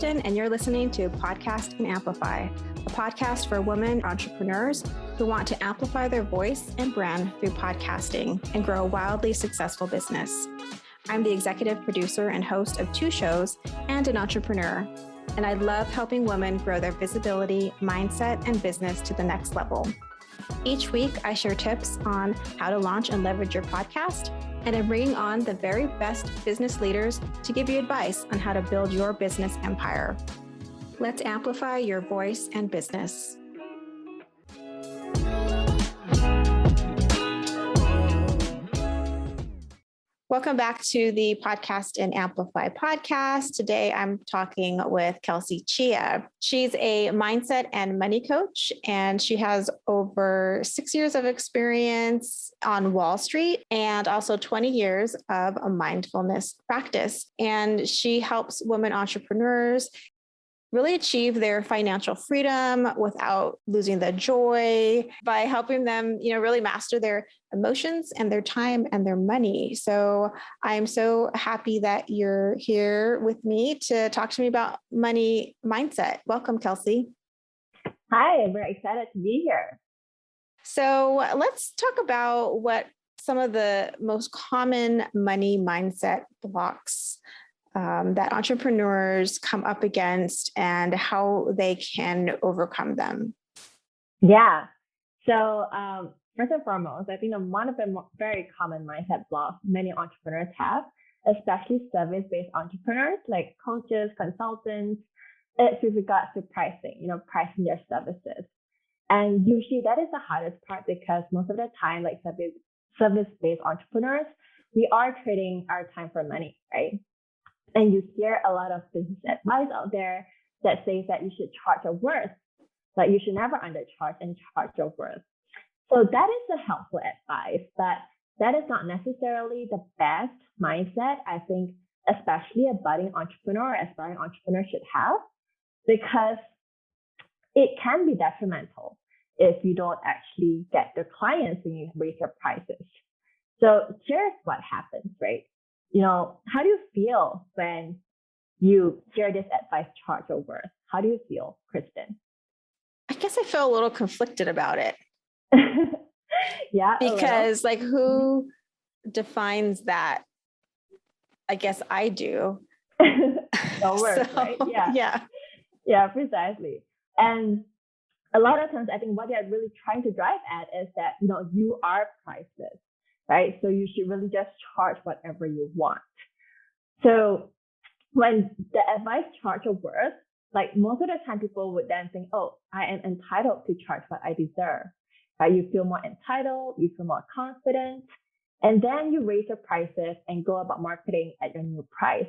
Kristen, and you're listening to Podcast and Amplify, a podcast for women entrepreneurs who want to amplify their voice and brand through podcasting and grow a wildly successful business. I'm the executive producer and host of 2 shows and an entrepreneur, and I love helping women grow their visibility, mindset, and business to the next level. Each week, I share tips on how to launch and leverage your podcast, and I'm bringing on the very best business leaders to give you advice on how to build your business empire. Let's amplify your voice and business. Welcome back to the Podcast and Amplify podcast. Today, I'm talking with Kelsey Chia. She's a mindset and money coach, and she has over 6 years of experience on Wall Street and also 20 years of a mindfulness practice. And she helps women entrepreneurs really achieve their financial freedom without losing the joy by helping them, really master their emotions and their time and their money. So I'm so happy that you're here with me to talk to me about money mindset. Welcome, Kelsey. Hi, I'm very excited to be here. So let's talk about what some of the most common money mindset blocks that entrepreneurs come up against and how they can overcome them. Yeah. So first and foremost, I think one of the very common mindset blocks many entrepreneurs have, especially service-based entrepreneurs like coaches, consultants, it's with regards to pricing, pricing their services. And usually that is the hardest part because most of the time, like service-based entrepreneurs, we are trading our time for money, right? And you hear a lot of business advice out there that says that you should charge your worth, that you should never undercharge and charge your worth. So that is a helpful advice, but that is not necessarily the best mindset, I think, especially a budding entrepreneur, aspiring entrepreneur should have, because it can be detrimental if you don't actually get the clients when you raise your prices. So here's what happens, right? How do you feel when you hear this advice, charge your worth? How do you feel, Kristen? I guess I feel a little conflicted about it. Yeah. Because who defines that? I guess I do. No words, right? Yeah. Yeah, precisely. And a lot of times I think what they're really trying to drive at is that, you are priceless. Right? So you should really just charge whatever you want. So when the advice charge your worth, most of the time people would then think, oh, I am entitled to charge what I deserve. Right? You feel more entitled, you feel more confident, and then you raise your prices and go about marketing at your new price.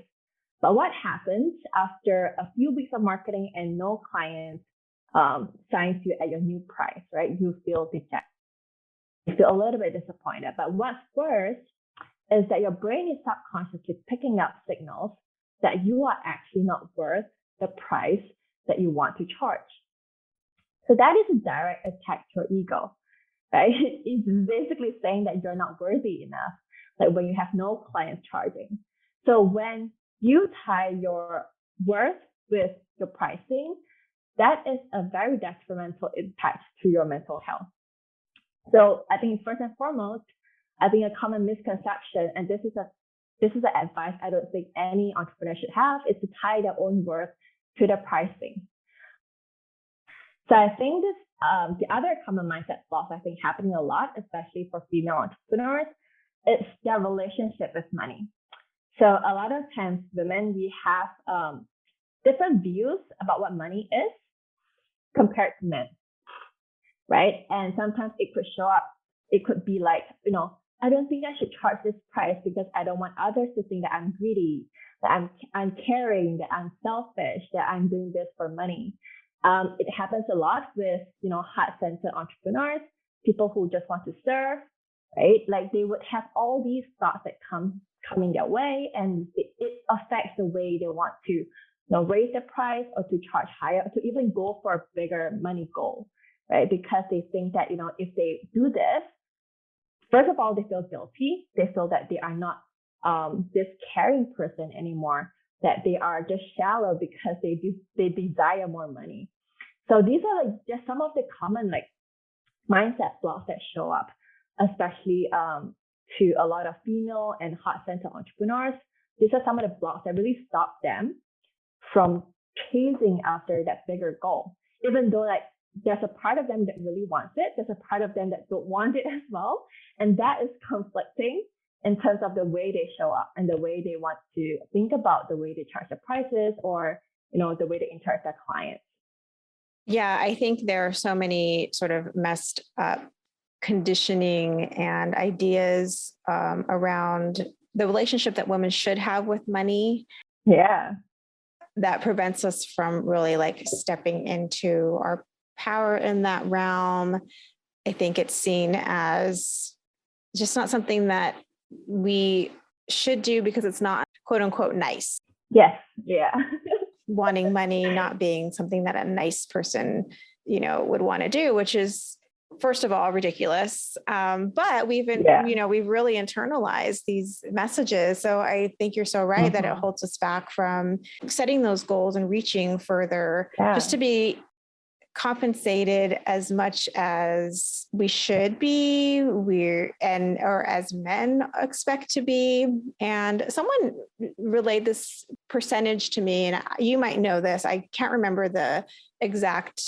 But what happens after a few weeks of marketing and no clients signs you at your new price, right? You feel dejected. You feel a little bit disappointed. But what's worse is that your brain is subconsciously picking up signals that you are actually not worth the price that you want to charge. So that is a direct attack to your ego, right? It's basically saying that you're not worthy enough, when you have no clients charging. So when you tie your worth with your pricing, that is a very detrimental impact to your mental health. So I think first and foremost, I think a common misconception, and this is the advice I don't think any entrepreneur should have, is to tie their own worth to the pricing. So I think this the other common mindset flaws I think happening a lot, especially for female entrepreneurs, is their relationship with money. So a lot of times women, we have different views about what money is compared to men. Right? And sometimes it could show up. It could be I don't think I should charge this price because I don't want others to think that I'm greedy, that I'm caring, that I'm selfish, that I'm doing this for money. It happens a lot with, heart-centered entrepreneurs, people who just want to serve, right? They would have all these thoughts that coming their way, and it affects the way they want to, raise the price or to charge higher, or to even go for a bigger money goal. Right? Because they think that, if they do this, first of all, they feel guilty. They feel that they are not this caring person anymore that they are just shallow because they desire more money. So these are like just some of the common like mindset blocks that show up, especially to a lot of female and heart-centered entrepreneurs. These are some of the blocks that really stop them from chasing after that bigger goal. Even though like there's a part of them that really wants it, there's a part of them that don't want it as well. And that is conflicting in terms of the way they show up and the way they want to think about the way they charge their prices, or, you know, the way they interact with their clients. Yeah, I think there are so many sort of messed up conditioning and ideas around the relationship that women should have with money. Yeah. That prevents us from really like stepping into our power in that realm. I think it's seen as just not something that we should do because it's not quote unquote nice. Yes. Yeah. Wanting money not being something that a nice person, you know, would want to do, which is, first of all, ridiculous. But we've really internalized these messages. So I think you're so right that it holds us back from setting those goals and reaching further, just to be compensated as much as we should be, or as men expect to be. And someone relayed this percentage to me, and you might know this. I can't remember the exact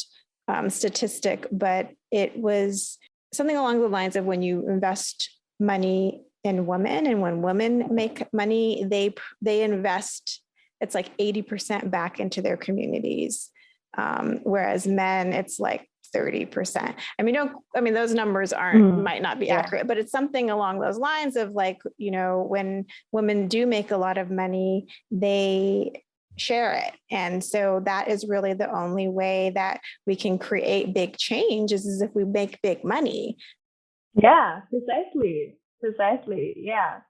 statistic, but it was something along the lines of when you invest money in women, and when women make money, they invest, it's like 80% back into their communities. Whereas men, it's like 30%. I mean, those numbers might not be accurate, but it's something along those lines of like, you know, when women do make a lot of money, they share it. And so that is really the only way that we can create big change is if we make big money. Yeah, precisely. Yeah.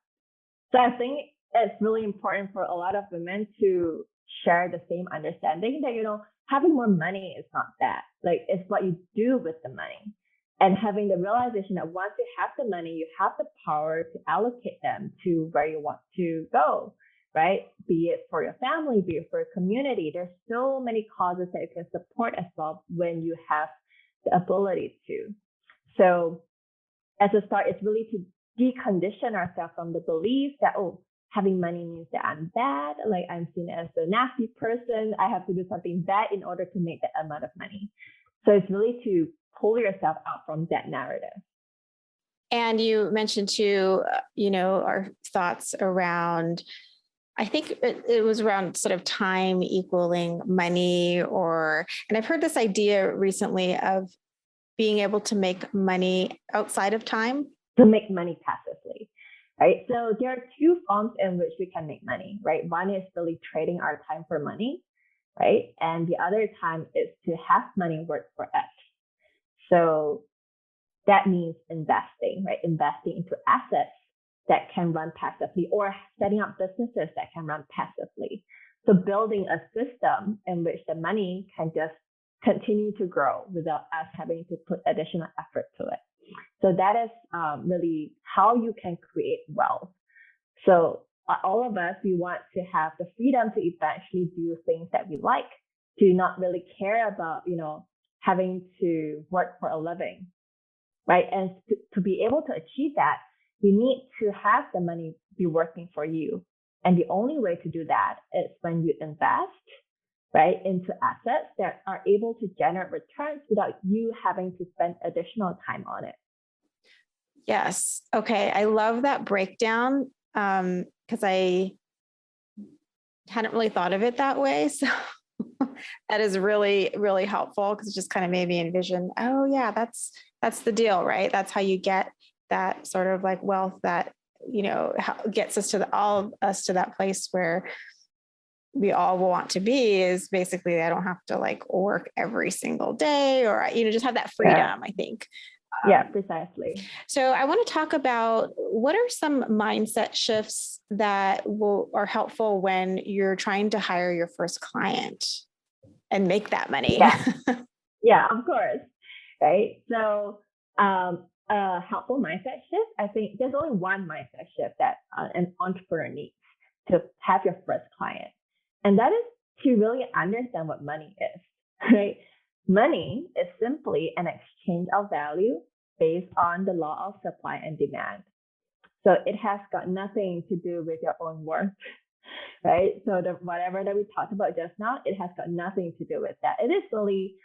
So I think it's really important for a lot of women to share the same understanding that, you know, having more money is not bad. Like, it's what you do with the money. And having the realization that once you have the money, you have the power to allocate them to where you want to go, right? Be it for your family, be it for your community. There's so many causes that you can support as well when you have the ability to. So as a start, it's really to decondition ourselves from the belief that, oh, having money means that I'm bad, like I'm seen as a nasty person. I have to do something bad in order to make that amount of money. So it's really to pull yourself out from that narrative. And you mentioned too, you know, our thoughts around, I think it was around sort of time equaling money, and I've heard this idea recently of being able to make money outside of time. To make money passively. Right. So there are two forms in which we can make money, right? One is really trading our time for money, right? And the other time is to have money work for us. So that means investing, right? Investing into assets that can run passively, or setting up businesses that can run passively. So building a system in which the money can just continue to grow without us having to put additional effort to it. So that is really how you can create wealth. So all of us, we want to have the freedom to eventually do things that we like, to not really care about, you know, having to work for a living, right? And to be able to achieve that, you need to have the money be working for you. And the only way to do that is when you invest, right, into assets that are able to generate returns without you having to spend additional time on it. Yes. Okay. I love that breakdown because I hadn't really thought of it that way. So that is really, really helpful because it just kind of made me envision, oh yeah, that's the deal, right? That's how you get that sort of like wealth that, you know, gets us to that place where we all want to be, is basically, I don't have to like work every single day, or, you know, just have that freedom, I think. Yeah, precisely. So I want to talk about what are some mindset shifts that are helpful when you're trying to hire your first client and make that money. Yeah, of course. Right. So a helpful mindset shift, I think there's only one mindset shift that an entrepreneur needs to have your first client. And that is to really understand what money is, right? Money is simply an exchange of value based on the law of supply and demand. So it has got nothing to do with your own worth, right? So whatever that we talked about just now, it has got nothing to do with that. It is only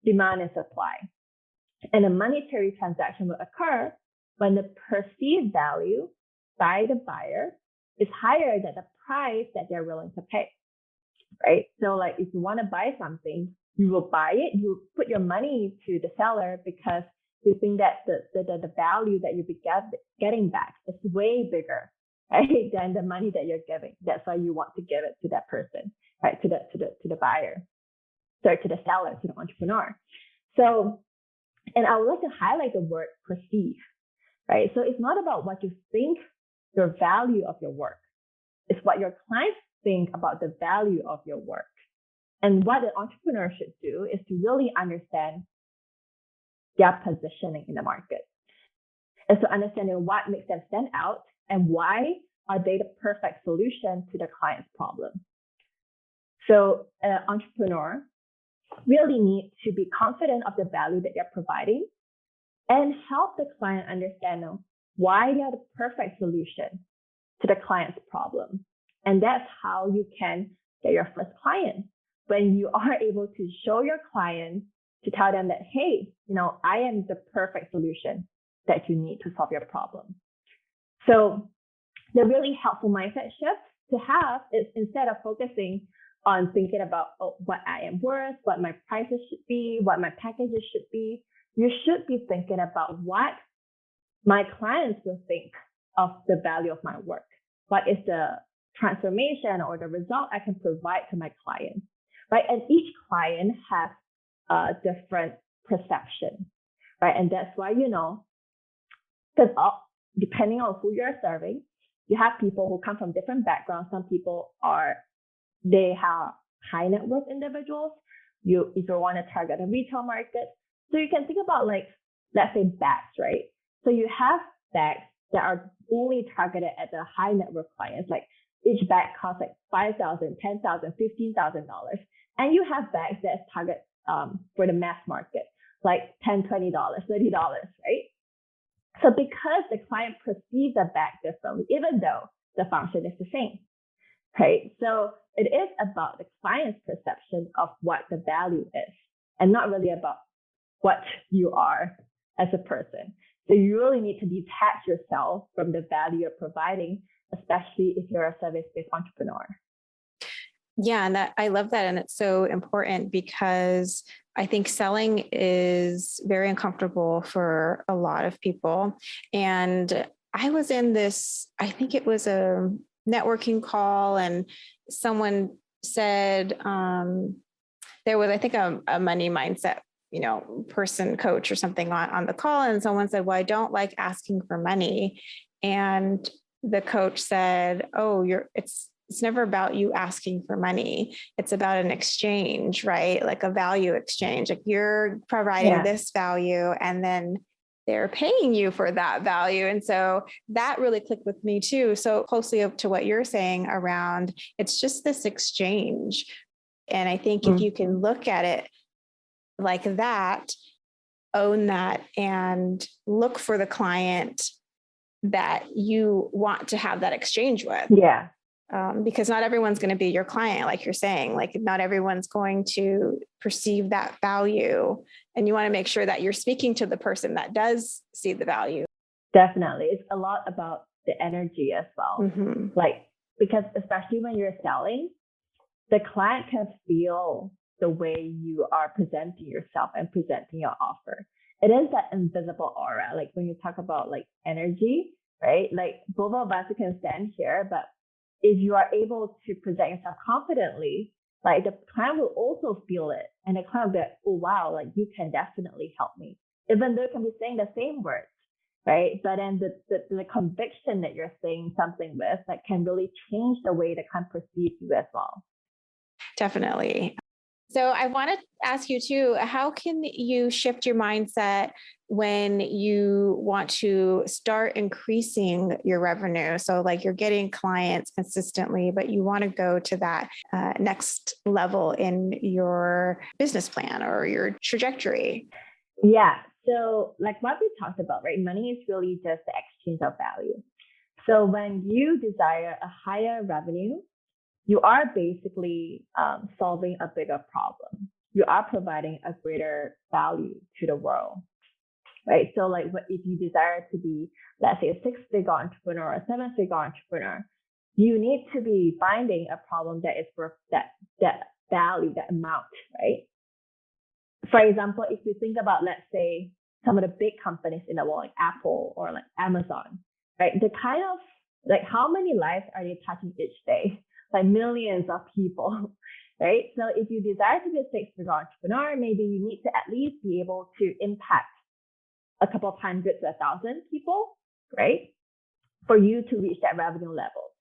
demand and supply. And a monetary transaction will occur when the perceived value by the buyer is higher than the price that they're willing to pay, right? So like if you want to buy something, you will buy it, you put your money to the seller because you think that the value that you'll be getting back is way bigger, right, than the money that you're giving. That's why you want to give it to that person, right, to the buyer, sorry, to the seller, to the entrepreneur. So, and I would like to highlight the word perceive, right? So it's not about what you think your value of your work. It's what your clients think about the value of your work. And what an entrepreneur should do is to really understand their positioning in the market. And so understanding what makes them stand out and why are they the perfect solution to the client's problem. So an entrepreneur really needs to be confident of the value that they're providing and help the client understand why they are the perfect solution to the client's problem. And that's how you can get your first client. When you are able to show your client, to tell them that, hey, I am the perfect solution that you need to solve your problem. So the really helpful mindset shift to have is instead of focusing on thinking about what I am worth, what my prices should be, what my packages should be, you should be thinking about what my clients will think of the value of my work. What is the transformation or the result I can provide to my client, right? And each client has a different perception, right? And that's why, because depending on who you're serving, you have people who come from different backgrounds. Some people they have high net worth individuals. If you want to target a retail market, so you can think about let's say bags, right? So you have bags that are only targeted at the high net worth clients. Like each bag costs like $5,000, $10,000, $15,000, and you have bags that's target for the mass market, like $10, $20, $30, right? So because the client perceives a bag differently, even though the function is the same, right? So it is about the client's perception of what the value is, and not really about what you are as a person. So you really need to detach yourself from the value you're providing, especially if you're a service-based entrepreneur. Yeah, and I love that. And it's so important because I think selling is very uncomfortable for a lot of people. And I was in this, I think it was a networking call, and someone said there was, I think, a money mindset, person, coach or something on the call. And someone said, well, I don't like asking for money. And the coach said, oh, it's never about you asking for money. It's about an exchange, right? Like a value exchange. Like you're providing this value and then they're paying you for that value. And so that really clicked with me too. So closely up to what you're saying around, it's just this exchange. And I think if you can look at it like that, own that, and look for the client that you want to have that exchange with. Yeah. Because not everyone's going to be your client, like you're saying, like not everyone's going to perceive that value. And you want to make sure that you're speaking to the person that does see the value. Definitely. It's a lot about the energy as well. Mm-hmm. Because especially when you're selling, the client can feel the way you are presenting yourself and presenting your offer. It is that invisible aura. Like when you talk about energy, right? Like both of us can stand here, but if you are able to present yourself confidently, the client will also feel it. And the client will be like, oh, wow, you can definitely help me. Even though you can be saying the same words, right? But then the conviction that you're saying something with can really change the way the client perceives you as well. Definitely. So I want to ask you too, how can you shift your mindset when you want to start increasing your revenue? So like you're getting clients consistently, but you want to go to that next level in your business plan or your trajectory. Yeah. So like what we talked about, right? Money is really just the exchange of value. So when you desire a higher revenue, you are basically solving a bigger problem. You are providing a greater value to the world, right? So like if you desire to be, let's say, a 6-figure entrepreneur or a 7-figure entrepreneur, you need to be finding a problem that is worth that value, that amount, right? For example, if you think about, let's say, some of the big companies in the world, like Apple or like Amazon, right? The kind of like how many lives are they touching each day? Like millions of people, right? So if you desire to be a 6-figure entrepreneur, maybe you need to at least be able to impact a couple of hundred to 1,000 people, right? For you to reach that revenue level.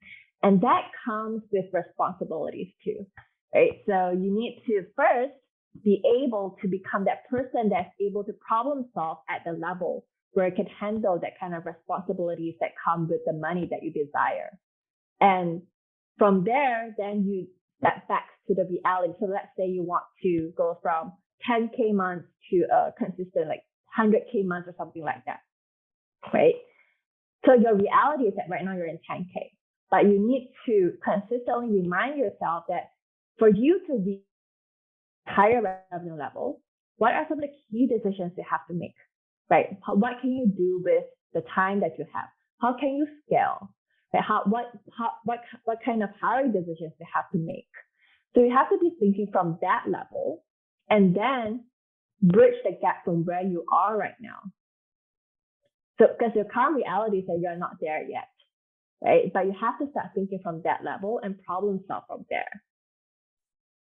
And that comes with responsibilities too, right? So you need to first be able to become that person that's able to problem solve at the level where it can handle that kind of responsibilities that come with the money that you desire. And from there, then you step back to the reality. So let's say you want to go from 10K months to a consistent like 100K months or something like that, right? So your reality is that right now you're in 10K, but you need to consistently remind yourself that for you to reach higher revenue level, what are some of the key decisions you have to make, right? What can you do with the time that you have? How can you scale? Right? What kind of hiring decisions you have to make? So you have to be thinking from that level and then bridge the gap from where you are right now. So because your current reality is that you're not there yet, right? But you have to start thinking from that level and problem solve from there.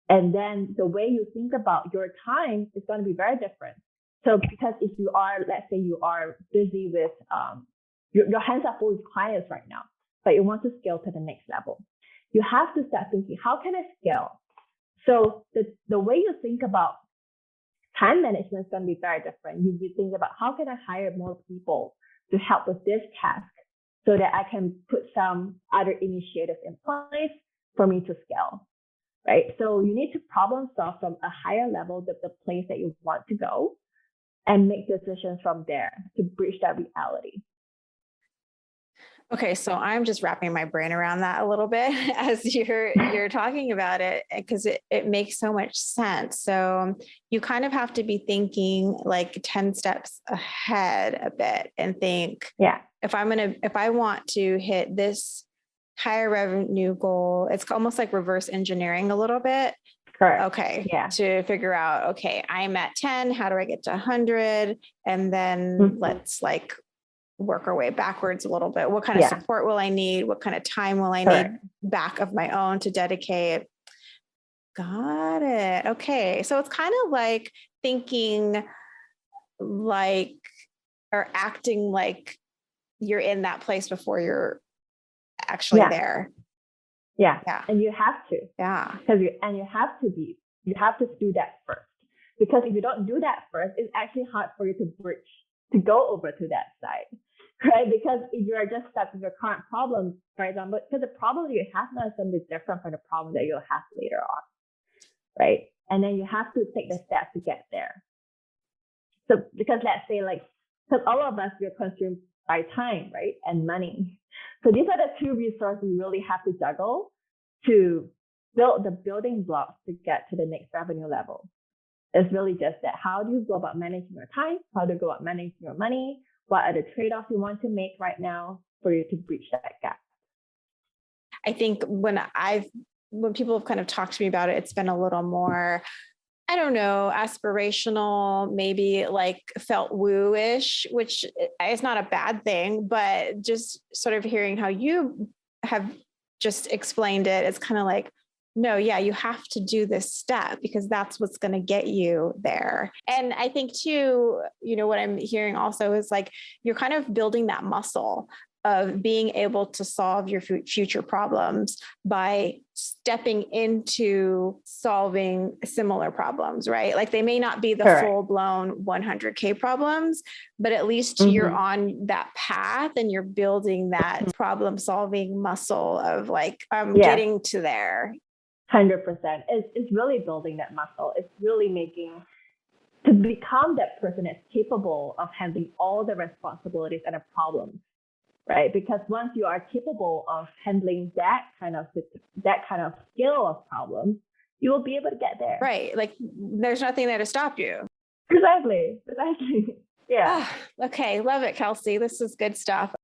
And then the way you think about your time is going to be very different. So because if you are, let's say you are busy with, your hands are full with clients right now, but you want to scale to the next level, you have to start thinking, how can I scale? So the way you think about time management is going to be very different. You will think about how can I hire more people to help with this task so that I can put some other initiatives in place for me to scale, right? So you need to problem solve from a higher level, the place that you want to go, and make decisions from there to bridge that reality. Okay, so I'm just wrapping my brain around that a little bit as you're talking about it, because it makes so much sense. So you kind of have to be thinking like 10 steps ahead a bit and think, yeah, if I want to hit this higher revenue goal, it's almost like reverse engineering a little bit. Correct. Okay. Yeah. To figure out, okay, I'm at 10, how do I get to 100? And then let's like work our way backwards a little bit. What kind of support will I need? What kind of time will I need back of my own to dedicate? Got it. Okay. So it's kind of like thinking like, or acting like you're in that place before you're actually there. Yeah. And you have to. Yeah. You have to do that first. Because if you don't do that first, it's actually hard for you to bridge, to go over to that side, right? Because if you are just stuck with your current problem, for example, because the problem you have now is going to be different from the problem that you'll have later on, right? And then you have to take the steps to get there. So because let's say because all of us, we're consumed by time, right? And money. So these are the two resources we really have to juggle to build the building blocks to get to the next revenue level. It's really just that. How do you go about managing your time? How do you go about managing your money? What are the trade-offs you want to make right now for you to bridge that gap? I think when people have kind of talked to me about it, it's been a little more, I don't know, aspirational, maybe like felt woo-ish, which is not a bad thing, but just sort of hearing how you have just explained it, it's kind of like, no, yeah, you have to do this step because that's what's going to get you there. And I think too, what I'm hearing also is like, you're kind of building that muscle of being able to solve your future problems by stepping into solving similar problems, right? Like they may not be the full-blown 100K problems, but at least you're on that path and you're building that problem-solving muscle of like, getting to there. 100%. It's really building that muscle. It's really to become that person that's capable of handling all the responsibilities and the problems, right? Because once you are capable of handling that kind of skill of problems, you will be able to get there. Right. Like there's nothing there to stop you. Precisely. Yeah. Okay. Love it, Kelsey. This is good stuff.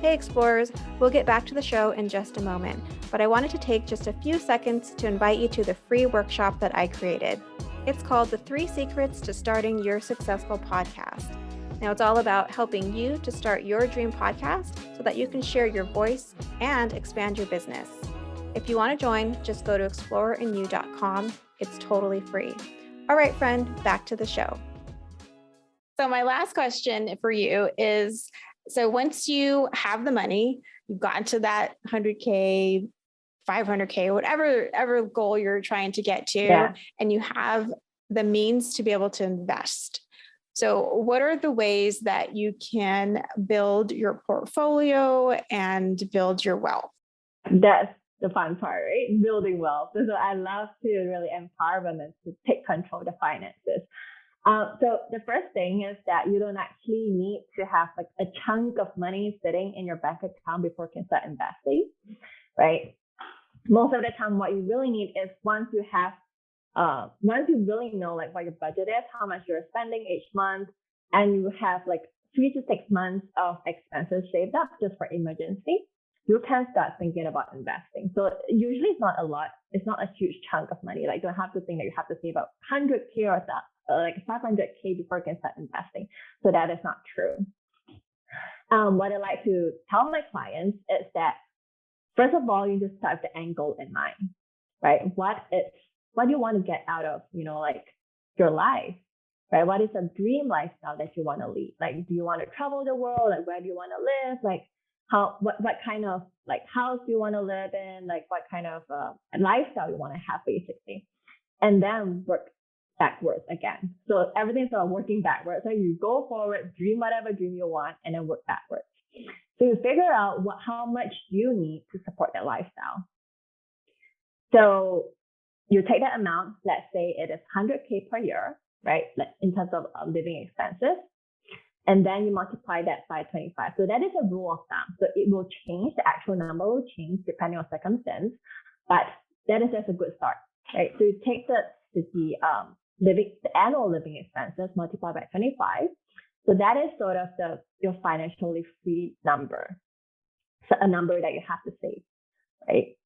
Hey Explorers, we'll get back to the show in just a moment, but I wanted to take just a few seconds to invite you to the free workshop that I created. It's called The 3 Secrets to Starting Your Successful Podcast. Now it's all about helping you to start your dream podcast so that you can share your voice and expand your business. If you want to join, just go to exploreryou.com. It's totally free. All right, friend, back to the show. So my last question for you is, so once you have the money, you've gotten to that 100K, 500K, whatever goal you're trying to get to, and you have the means to be able to invest. So what are the ways that you can build your portfolio and build your wealth? That's the fun part, right? Building wealth. So I love to really empower women to take control of the finances. So the first thing is that you don't actually need to have like a chunk of money sitting in your bank account before you can start investing, right? Most of the time, what you really need is once you really know like what your budget is, how much you're spending each month, and you have like 3 to 6 months of expenses saved up just for emergency, you can start thinking about investing. So usually it's not a lot. It's not a huge chunk of money. Like you don't have to think that you have to save up 100K or like 500K before you can start investing. So that is not true. What I like to tell my clients is that, first of all, you just start with the end goal in mind, right? What do you want to get out of, like your life, right? What is a dream lifestyle that you want to lead? Like, do you want to travel the world? Like, where do you want to live? Like, what kind of like house do you want to live in? Like, what kind of lifestyle you want to have, basically, and then work backwards again. So everything's sort of working backwards. So you go forward, dream whatever dream you want, and then work backwards. So you figure out how much you need to support that lifestyle. So you take that amount, let's say it is 100K per year, right? In terms of living expenses. And then you multiply that by 25. So that is a rule of thumb. So it will change, the actual number will change depending on circumstance, but that is just a good start, right? So you take the annual living expenses multiplied by 25. So that is sort of your financially free number. So a number that you have to save, right?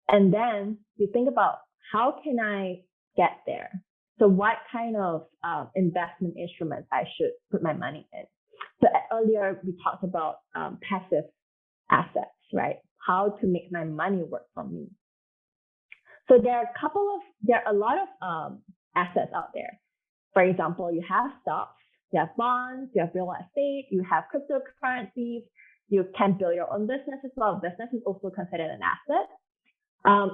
And then you think about, how can I get there? So what kind of investment instruments I should put my money in? So earlier we talked about passive assets, right? How to make my money work for me. So there are a lot of assets out there. For example, you have stocks, you have bonds, you have real estate, you have cryptocurrencies. You can build your own business as well. Business is also considered an asset.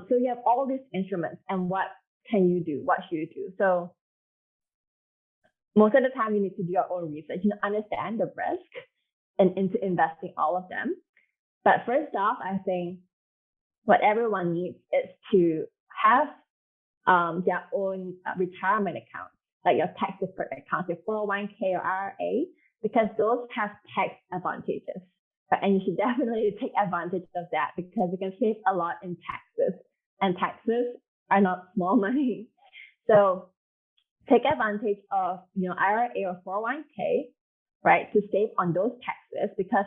So you have all these instruments, and what can you do? What should you do? So most of the time you need to do your own research and understand the risk and into investing all of them. But first off, I think what everyone needs is to have their own retirement accounts, like your tax deferred accounts, your 401k or IRA, because those have tax advantages. And you should definitely take advantage of that because you can save a lot in taxes, and taxes are not small money. So take advantage of IRA or 401k, right, to save on those taxes, because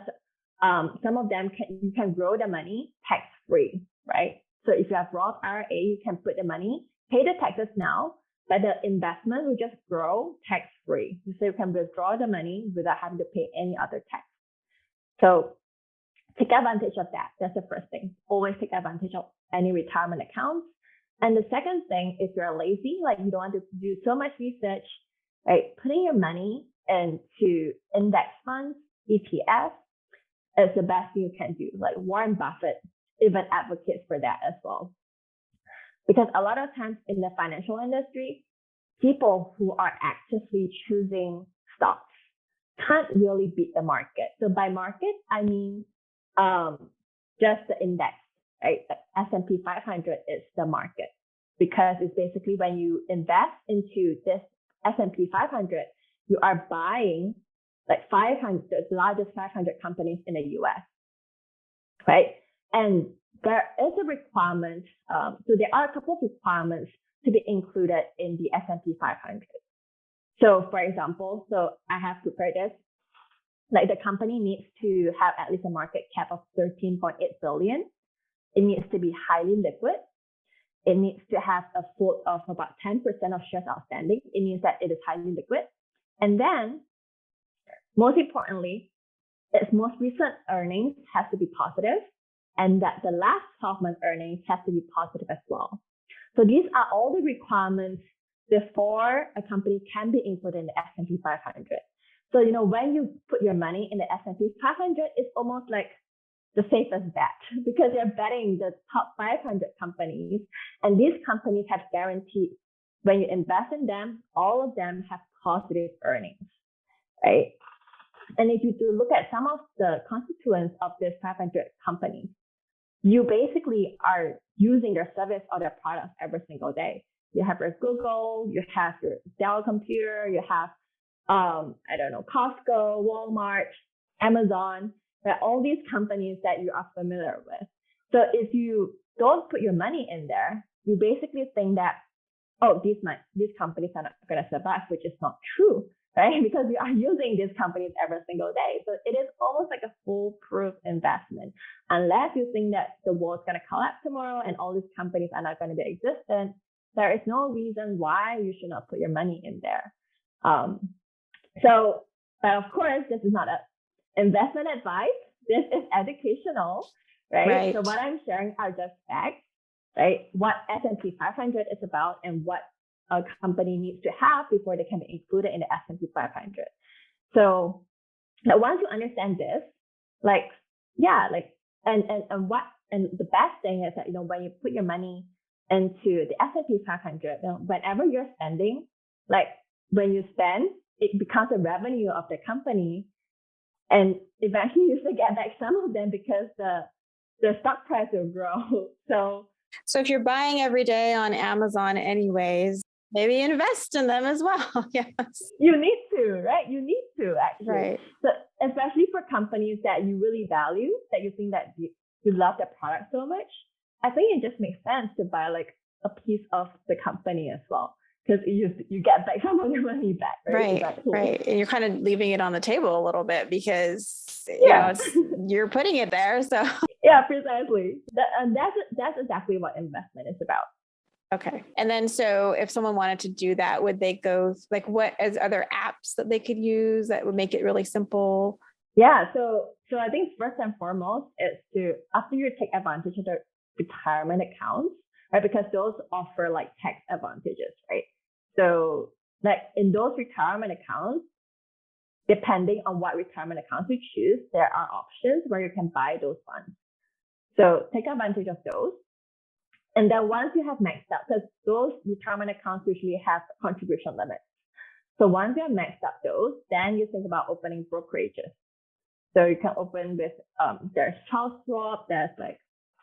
some of them you can grow the money tax free, right? So if you have Roth IRA, you can put the money, pay the taxes now, but the investment will just grow tax free. So you can withdraw the money without having to pay any other tax. So take advantage of that. That's the first thing. Always take advantage of any retirement accounts. And the second thing, if you're lazy, like you don't want to do so much research, right? Putting your money into index funds, ETFs, is the best thing you can do. Like Warren Buffett even advocates for that as well. Because a lot of times in the financial industry, people who are actively choosing stocks can't really beat the market. So by market, I mean just the index, right? The S&P 500 is the market, because it's basically when you invest into this S&P 500, you are buying like 500, the largest 500 companies in the US, right? And there is a requirement. So there are a couple of requirements to be included in the S&P 500. So for example, so I have prepared this, like the company needs to have at least a market cap of 13.8 billion. It needs to be highly liquid. It needs to have a float of about 10% of shares outstanding. It means that it is highly liquid. And then, most importantly, its most recent earnings has to be positive, and that the last 12 month earnings has to be positive as well. So these are all the requirements before a company can be included in the S&P 500. So, when you put your money in the S&P 500, it's almost like the safest bet, because you're betting the top 500 companies, and these companies have guaranteed when you invest in them, all of them have positive earnings, right? And if you do look at some of the constituents of these 500 companies, you basically are using their service or their products every single day. You have your Google, you have your Dell computer, you have, Costco, Walmart, Amazon, right? All these companies that you are familiar with. So if you don't put your money in there, you basically think that, these companies are not going to survive, which is not true, right? Because you are using these companies every single day. So it is almost like a foolproof investment. Unless you think that the world's going to collapse tomorrow and all these companies are not going to be existent, there is no reason why you should not put your money in there. But of course, this is not an investment advice. This is educational, right? So what I'm sharing are just facts, right? What S&P 500 is about and what a company needs to have before they can be included in the S&P 500. So once you understand this, and the best thing is that, when you put your money into the S&P 500, whenever you're spending, like when you spend, it becomes a revenue of the company, and eventually you still get back some of them because the stock price will grow. So if you're buying every day on Amazon anyways, maybe invest in them as well. Yes. You need to, right? You need to actually. Right. So especially for companies that you really value, that you think that you love their product so much, I think it just makes sense to buy like a piece of the company as well, because you get back some of your money back. Right. Right. And you're kind of leaving it on the table a little bit because you're putting it there. So yeah, precisely. That's exactly what investment is about. Okay. And then, so if someone wanted to do that, would they go are there apps that they could use that would make it really simple? Yeah. So I think first and foremost is to, after you take advantage of the retirement accounts, right? Because those offer like tax advantages, right? So like in those retirement accounts, depending on what retirement accounts you choose, there are options where you can buy those funds. So take advantage of those. And then once you have maxed out, because those retirement accounts usually have contribution limits. So once you have maxed out those, then you think about opening brokerages. So you can open with, there's Charles Schwab, there's like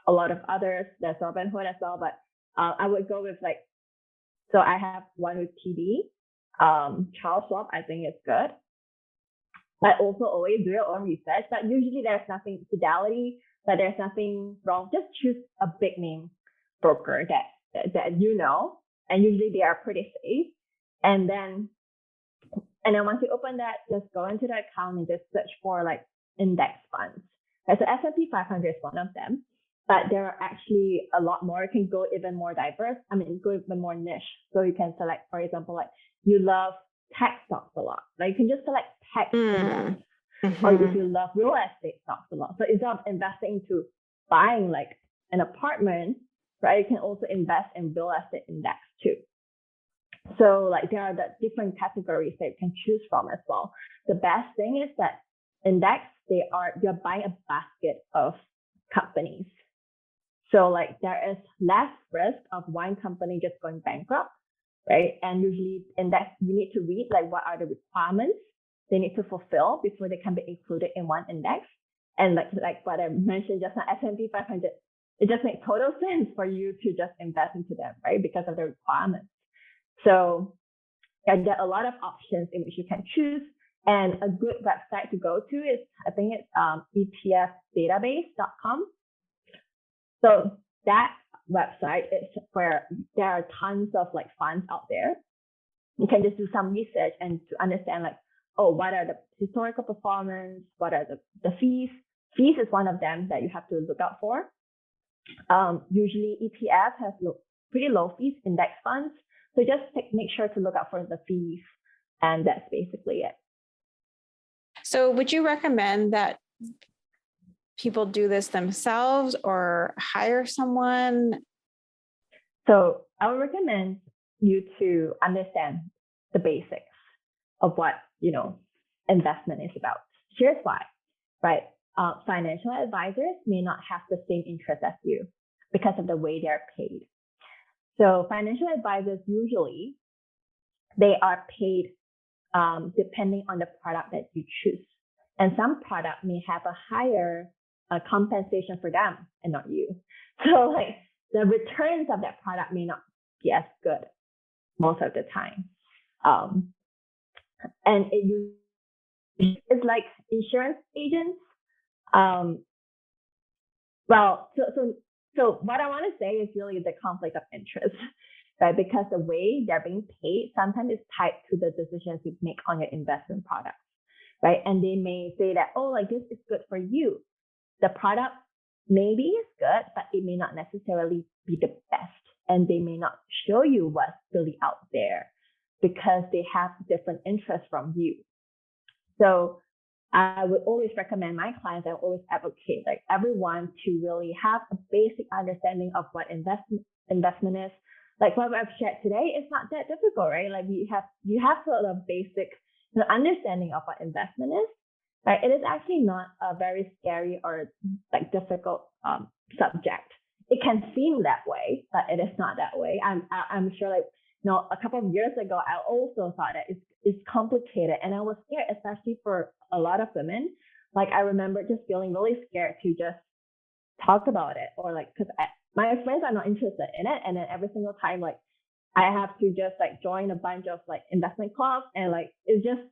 a lot of others, there's Robinhood as well, but I would go with so I have one with TD, Charles Schwab, I think is good. But also always do your own research, but usually there's nothing, Fidelity, but there's nothing wrong. Just choose a big name broker that and usually they are pretty safe. And then once you open that, just go into the account and just search for like index funds. Right, so S&P 500 is one of them, but there are actually a lot more. You can go even more diverse. Go even more niche. So you can select, for example, like you love tech stocks a lot. Like you can just select tech index. Mm-hmm. Or if you love real estate stocks a lot. So instead of investing into buying like an apartment, right, you can also invest in real estate index too. So like there are the different categories that you can choose from as well. The best thing is that index, you're buying a basket of companies. So like there is less risk of one company just going bankrupt, right? And usually index, you need to read like what are the requirements they need to fulfill before they can be included in one index. And like what I mentioned just now, S&P 500, it just makes total sense for you to just invest into them, right? Because of the requirements. So there are a lot of options in which you can choose. And a good website to go to is, I think it's etfdatabase.com. So that website is where there are tons of like funds out there. You can just do some research and to understand like, oh, what are the historical performance? What are the fees? Fees is one of them that you have to look out for. Usually ETF has pretty low fees, index funds. So just make sure to look out for the fees. And that's basically it. So would you recommend that people do this themselves or hire someone? So I would recommend you to understand the basics of what, investment is about. Here's why, right? Financial advisors may not have the same interest as you because of the way they're paid. So financial advisors usually, they are paid depending on the product that you choose. And some product may have a higher compensation for them and not you. So like the returns of that product may not be as good most of the time. And it's like insurance agents. So what I want to say is really the conflict of interest, right? Because the way they're being paid sometimes is tied to the decisions you make on your investment products, right? And they may say that, oh, like this is good for you. The product maybe is good, but it may not necessarily be the best. And they may not show you what's really out there because they have different interests from you. So I would always recommend my clients, I always advocate like everyone to really have a basic understanding of what investment is. Like what I've shared today, it's not that difficult, right? Like you have sort of basic understanding of what investment is, right? It is actually not a very scary or like difficult subject. It can seem that way, but it is not that way. I'm sure like, a couple of years ago, I also thought that it's complicated and I was scared, especially for a lot of women. Like I remember just feeling really scared to just talk about it or like, because my friends are not interested in it. And then every single time, like I have to just like join a bunch of like investment clubs and like, it's just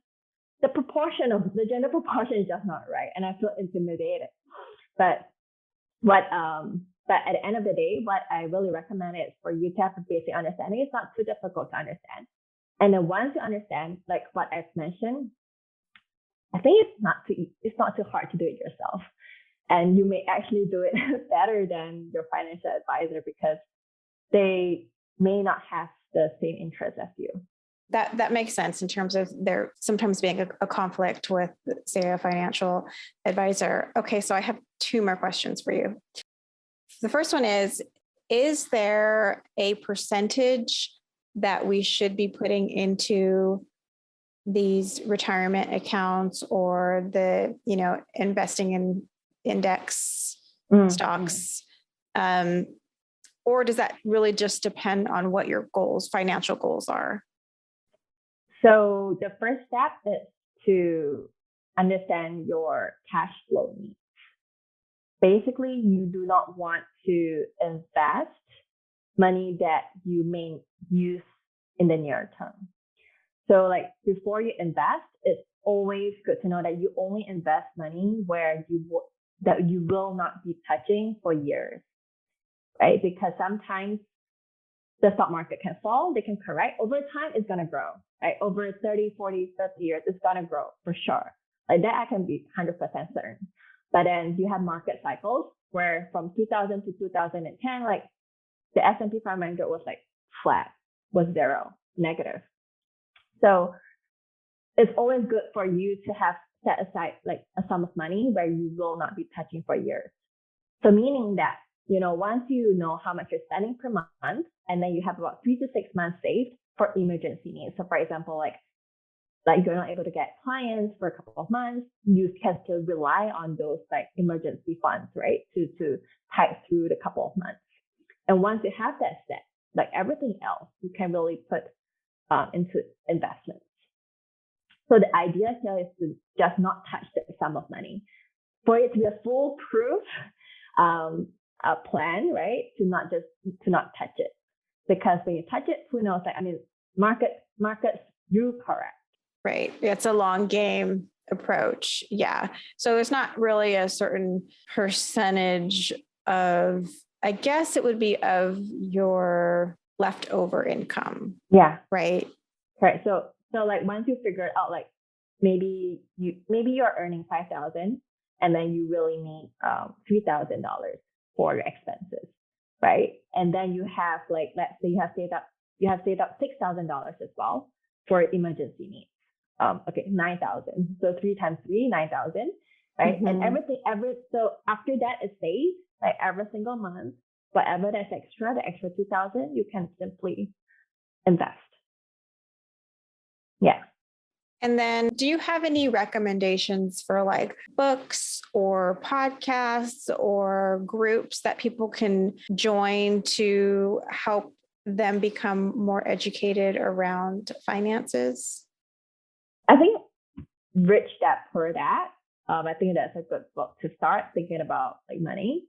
the gender proportion is just not right. And I feel intimidated. But at the end of the day, what I really recommend is for you to have a basic understanding. It's not too difficult to understand. And then once you understand, like what I've mentioned, I think it's not too hard to do it yourself. And you may actually do it better than your financial advisor because they may not have the same interest as you. That makes sense in terms of there sometimes being a conflict with, say, a financial advisor. Okay, so I have two more questions for you. The first one is there a percentage that we should be putting into these retirement accounts or the, investing in index stocks? Or does that really just depend on what your financial goals are? So the first step is to understand your cash flow needs. Basically, you do not want to invest money that you may use in the near term. So like before you invest, it's always good to know that you only invest money where that you will not be touching for years, right? Because sometimes the stock market can fall, they can correct. Over time, it's going to grow, right? Over 30, 40, 50 years, it's going to grow for sure. Like that I can be 100% certain. But then you have market cycles where from 2000 to 2010, like the S&P 500 was like flat, was zero, negative. So it's always good for you to have set aside like a sum of money where you will not be touching for years. So meaning that, once you know how much you're spending per month, and then you have about 3 to 6 months saved for emergency needs. So for example, like like you're not able to get clients for a couple of months, you can still rely on those like emergency funds, right? To tide through the couple of months. And once you have that set, like everything else, you can really put into investments. So the idea here is to just not touch the sum of money. For it to be a foolproof plan, right? To not touch it. Because when you touch it, who knows? Like, I mean, markets do correct. Right. It's a long game approach. Yeah. So there's not really a certain percentage of, I guess it would be of your leftover income. Yeah. Right. Right. So like once you figure it out, like maybe you're earning $5,000 and then you really need $3,000 for your expenses, right? And then you have like, let's say you have saved up $6,000 as well for emergency needs. Okay, 9,000. So 3 times 3, 9,000, right? Mm-hmm. And so after that is saved, like every single month, whatever that's extra, the extra 2,000, you can simply invest. Yeah. And then do you have any recommendations for like books or podcasts or groups that people can join to help them become more educated around finances? I think Rich Dad Poor Dad. I think that's a good book to start thinking about like money.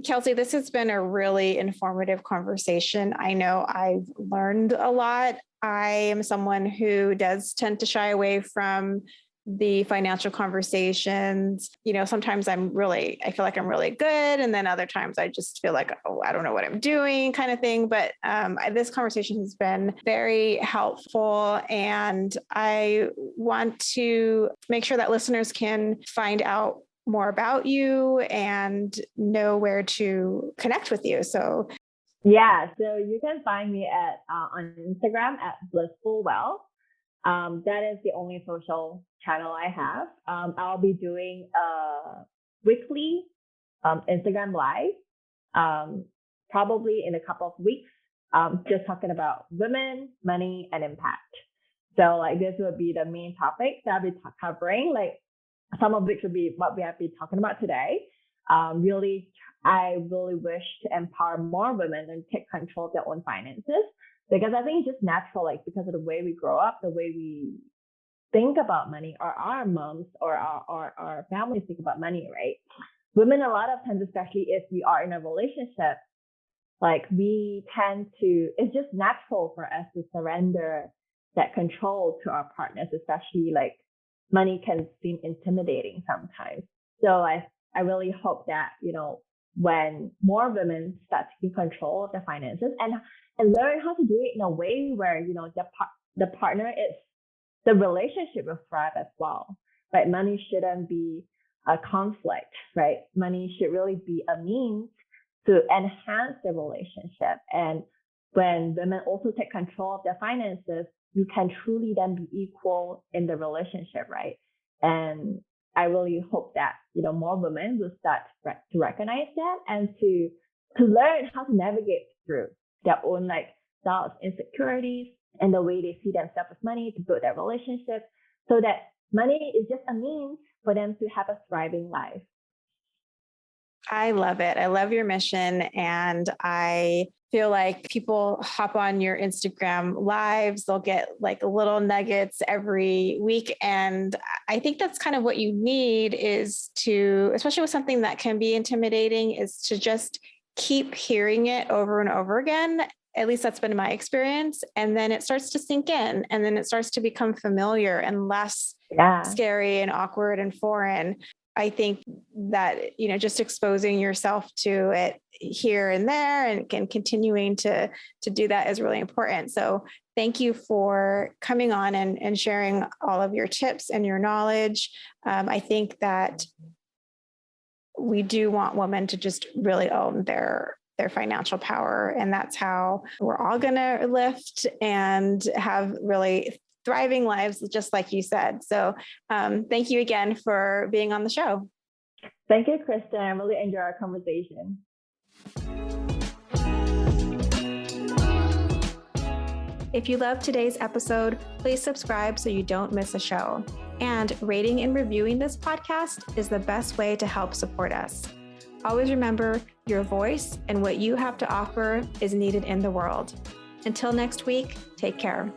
Kelsey, this has been a really informative conversation. I know I've learned a lot. I am someone who does tend to shy away from the financial conversations. You know, sometimes I feel like I'm really good. And then other times I just feel like, oh, I don't know what I'm doing kind of thing. But this conversation has been very helpful. And I want to make sure that listeners can find out more about you and know where to connect with you. So you can find me at on Instagram at Blissful Wealth. That is the only social channel I have. I'll be doing a weekly Instagram live, probably in a couple of weeks, just talking about women, money, and impact. So like this will be the main topics that I'll be covering, like some of which will be what we have been talking about today. I really wish to empower more women and take control of their own finances, because I think it's just natural, like because of the way we grow up, the way we think about money, or our moms or our families think about money, right? Women, a lot of times, especially if we are in a relationship, like we tend to, it's just natural for us to surrender that control to our partners, especially like money can seem intimidating sometimes. So I really hope that, you know, when more women start taking control of their finances and learn how to do it in a way where, you know, the partner is, the relationship will thrive as well, right? Money shouldn't be a conflict, right? Money should really be a means to enhance the relationship. And when women also take control of their finances, you can truly then be equal in the relationship, right? And I really hope that, you know, more women will start to recognize that and to learn how to navigate through their own like thoughts, insecurities, and the way they see themselves with money to build their relationship, so that money is just a means for them to have a thriving life. I love it. I love your mission. And I feel like people hop on your Instagram lives, they'll get like little nuggets every week. And I think that's kind of what you need, is to, especially with something that can be intimidating, is to just keep hearing it over and over again. At least that's been my experience. And then it starts to sink in, and then it starts to become familiar and less scary and awkward and foreign. I think that, you know, just exposing yourself to it here and there and continuing to do that is really important. So thank you for coming on and sharing all of your tips and your knowledge. I think that we do want women to just really own their financial power. And that's how we're all going to lift and have really thriving lives, just like you said. So thank you again for being on the show. Thank you, Kristen. I really enjoyed our conversation. If you loved today's episode, please subscribe so you don't miss a show. And rating and reviewing this podcast is the best way to help support us. Always remember, your voice and what you have to offer is needed in the world. Until next week, take care.